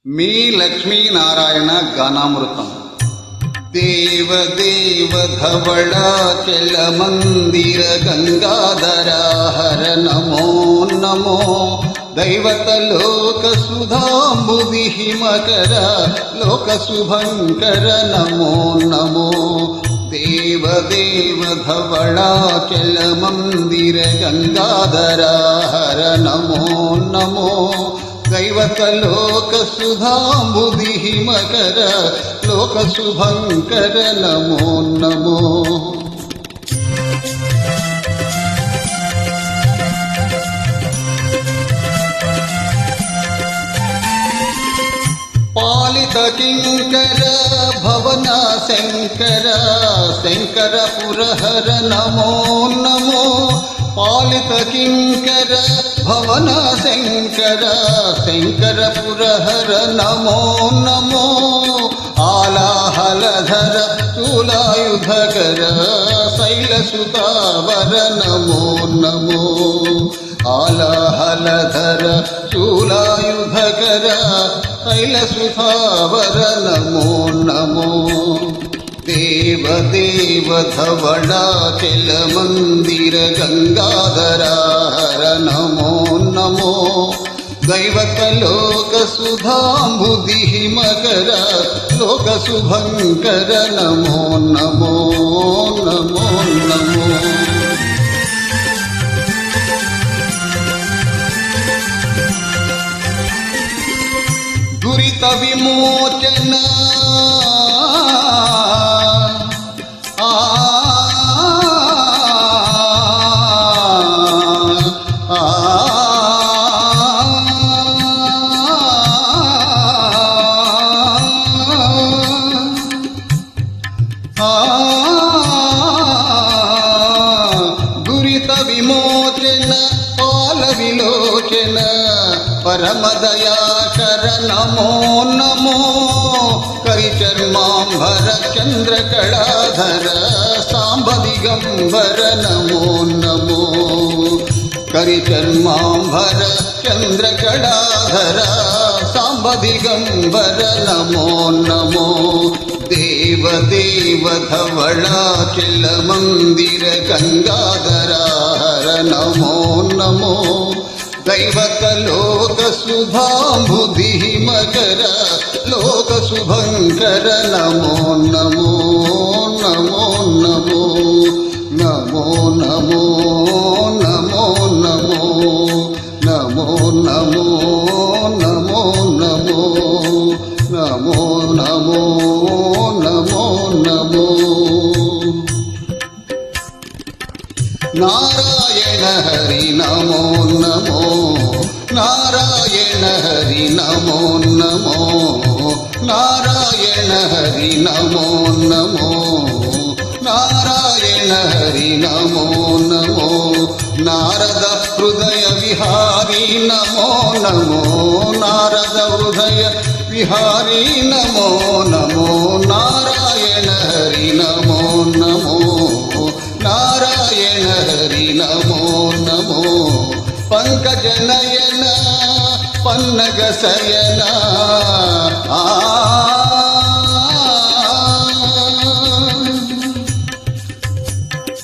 మీ లక్ష్మీనారాయణ గానామృతం. దేవ దేవ ధవళాచల మందిర గంగాధరా హర నమో నమో. దైవత లోక సుధాంబుది హిమకర లోక శుభంకర నమో నమో. దేవ దేవ ధవళాచల మందిర గంగాధరా హర నమో నమో. దైవత లోక సుధాంబుది హిమకర లోక శుభంకర నమో నమో. పాలిత కింకర భవన శంకర శంకర పురహర నమో నమో. పాలిత కింకర భవన శంకర శంకర పురహర నమో నమో. ఆలాహలధర శూలాయుధకర శైలసుతావర నమో నమో. ఆలాహలధర శూలాయుధకర శైలసుతావర నమో నమో. దేవ దేవ ధవళాచల మందిర గంగాధరా హర నమో నమో. దైవత లోక సుధాంబుది హిమకర లోక శుభంకర నమో నమో నమో నమో. దురిత విమోచన దురిత విమోచన పాల విలోచన పరమదయాకర నమో నమో. కరిచర్మాంబర చంద్రకళాధర సాంబ దిగంబర నమో నమో. కరిచర్మాంబర చంద్రకళాధర సాంబ దిగంబర నమో నమో. దేవ దేవ ధవళాచల మందిర గంగాధరా హర నమో నమో. దైవత లోక శుభాంబుది హిమకర లోక శుభంకర నమో నమో నమో నమో నమో నమో నమో నమో నమో నమో నమో నమో నమో నమో నమో నమో. నారాయణ హరి నమో నమో. నారాయణ హరి నమో నమో. నారాయణ హరి నమో నమో. నారాయణ హరి నమో నమో. నారద హృదయ విహారీ నమో నమో. నారద హృదయ విహారీ నమో నమో. నారాయణ హరి నమో నమో. నారాయణ హరి నమో నమో. పంకజ నయన పన్నగ శయన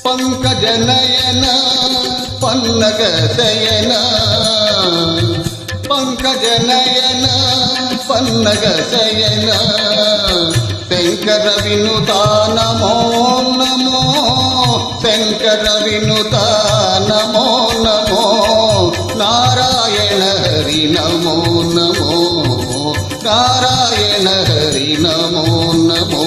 పంకజ నయన పన్నగ శయన. పంకజ నయన పన్నగ శయన. శంకర వినుత నమో నమో. శంకర వినుత నమో నమో. నారాయణ హరి నమో నమో. నారాయణ హరి నమో నమో.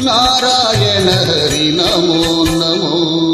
నారాయణ హరి నమో నమో.